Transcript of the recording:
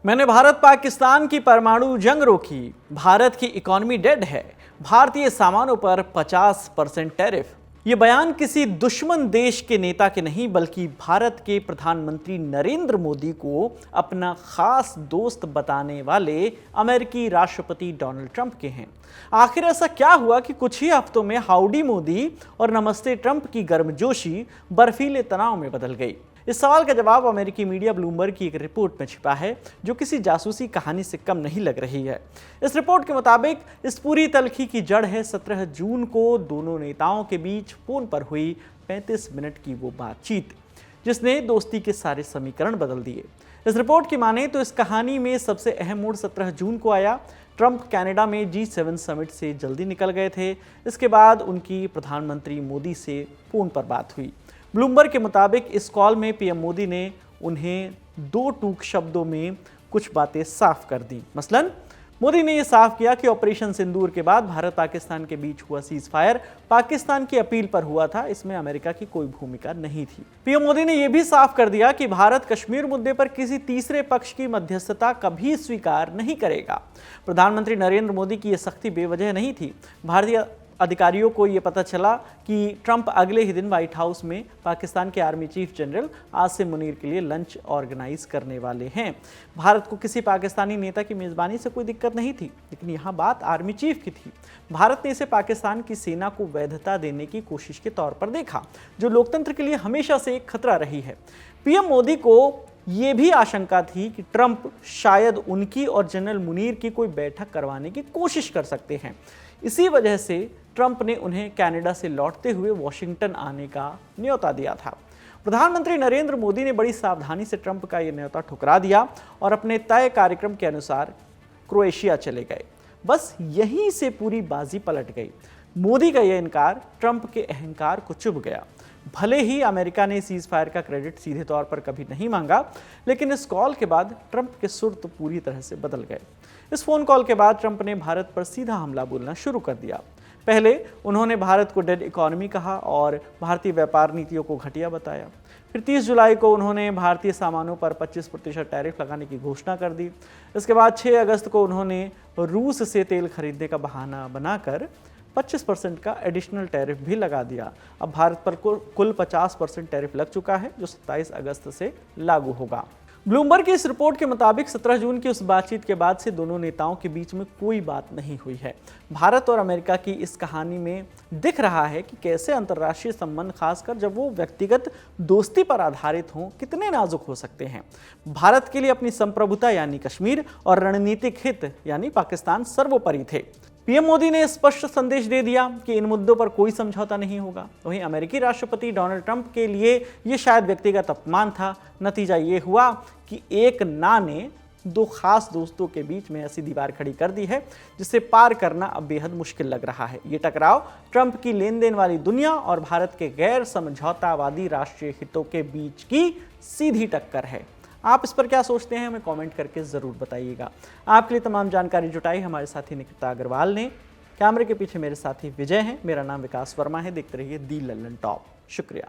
मैंने भारत पाकिस्तान की परमाणु जंग रोकी, भारत की इकोनॉमी डेड है, भारतीय सामानों पर 50% टैरिफ। ये बयान किसी दुश्मन देश के नेता के नहीं बल्कि भारत के प्रधानमंत्री नरेंद्र मोदी को अपना खास दोस्त बताने वाले अमेरिकी राष्ट्रपति डोनाल्ड ट्रंप के हैं। आखिर ऐसा क्या हुआ कि कुछ ही हफ्तों में हाउडी मोदी और नमस्ते ट्रंप की गर्मजोशी बर्फीले तनाव में बदल गई? इस सवाल का जवाब अमेरिकी मीडिया ब्लूमबर्ग की एक रिपोर्ट में छिपा है, जो किसी जासूसी कहानी से कम नहीं लग रही है। इस रिपोर्ट के मुताबिक इस पूरी तल्खी की जड़ है 17 जून को दोनों नेताओं के बीच फोन पर हुई 35 मिनट की वो बातचीत, जिसने दोस्ती के सारे समीकरण बदल दिए। इस रिपोर्ट की माने तो इस कहानी में सबसे अहम मोड़ 17 जून को आया। ट्रंप कनाडा में G7 समिट से जल्दी निकल गए थे। इसके बाद उनकी प्रधानमंत्री मोदी से फोन पर बात हुई। ब्लूमबर्ग के मुताबिक इस कॉल में पीएम मोदी ने उन्हें दो टूक शब्दों में कुछ बातें साफ कर दी। मसलन मोदी ने यह साफ किया कि ऑपरेशन सिंदूर के बाद भारत पाकिस्तान के बीच हुआ सीज फायर पाकिस्तान की अपील पर हुआ था, इसमें अमेरिका की कोई भूमिका नहीं थी। पीएम मोदी ने यह भी साफ कर दिया कि भारत कश्मीर मुद्दे पर किसी तीसरे पक्ष की मध्यस्थता कभी स्वीकार नहीं करेगा। प्रधानमंत्री नरेंद्र मोदी की यह सख्ती बेवजह नहीं थी। भारतीय अधिकारियों को यह पता चला कि ट्रंप अगले ही दिन व्हाइट हाउस में पाकिस्तान के army chief general Asim Munir के लिए लंच ऑर्गेनाइज करने वाले हैं। भारत को किसी पाकिस्तानी नेता की मेज़बानी से कोई दिक्कत नहीं थी, लेकिन यहाँ बात आर्मी चीफ की थी। भारत ने इसे पाकिस्तान की सेना को वैधता देने की कोशिश के तौर पर देखा, जो लोकतंत्र के लिए हमेशा से एक खतरा रही है। पीएम मोदी को ये भी आशंका थी कि ट्रंप शायद उनकी और जनरल मुनीर की कोई बैठक करवाने की कोशिश कर सकते हैं। इसी वजह से ट्रंप ने उन्हें कनाडा से लौटते हुए वॉशिंगटन आने का न्योता दिया था। प्रधानमंत्री नरेंद्र मोदी ने बड़ी सावधानी से ट्रंप का यह न्योता ठुकरा दिया और अपने तय कार्यक्रम के अनुसार क्रोएशिया चले गए। बस यहीं से पूरी बाजी पलट गई। मोदी का यह इनकार ट्रंप के अहंकार को चुभ गया। भले ही अमेरिका ने सीज फायर का क्रेडिट सीधे तौर पर कभी नहीं मांगा, लेकिन इस कॉल के बाद ट्रंप के सुर तो पूरी तरह से बदल गए। इस फोन कॉल के बाद ट्रंप ने भारत पर सीधा हमला बोलना शुरू कर दिया। पहले उन्होंने भारत को डेड इकोनॉमी कहा और भारतीय व्यापार नीतियों को घटिया बताया। फिर 30 जुलाई को उन्होंने भारतीय सामानों पर 25% टैरिफ लगाने की घोषणा कर दी। इसके बाद 6 अगस्त को उन्होंने रूस से तेल खरीदने का बहाना बनाकर 25% का एडिशनल टैरिफ भी लगा दिया। अब भारत पर कुल 50% टैरिफ लग चुका है, जो 27 अगस्त से लागू होगा। ब्लूमबर्ग की इस रिपोर्ट के मुताबिक 17 जून की उस बातचीत के बाद से दोनों नेताओं के बीच में कोई बात नहीं हुई है। भारत और अमेरिका की इस कहानी में दिख रहा है कि कैसे अंतर्राष्ट्रीय संबंध, खासकर जब वो व्यक्तिगत दोस्ती पर आधारित हों, कितने नाजुक हो सकते हैं। भारत के लिए अपनी संप्रभुता यानी कश्मीर और रणनीतिक हित यानी पाकिस्तान सर्वोपरि थे। पीएम मोदी ने स्पष्ट संदेश दे दिया कि इन मुद्दों पर कोई समझौता नहीं होगा। वहीं अमेरिकी राष्ट्रपति डोनाल्ड ट्रंप के लिए ये शायद व्यक्तिगत अपमान था। नतीजा ये हुआ कि एक ना ने दो खास दोस्तों के बीच में ऐसी दीवार खड़ी कर दी है जिसे पार करना अब बेहद मुश्किल लग रहा है। ये टकराव ट्रंप की लेन देन वाली दुनिया और भारत के गैर समझौतावादी राष्ट्रीय हितों के बीच की सीधी टक्कर है। आप इस पर क्या सोचते हैं, हमें कमेंट करके ज़रूर बताइएगा। आपके लिए तमाम जानकारी जुटाई हमारे साथी निकिता अग्रवाल ने। कैमरे के पीछे मेरे साथी विजय हैं। मेरा नाम विकास वर्मा है। देखते रहिए दी लल्लन टॉप। शुक्रिया।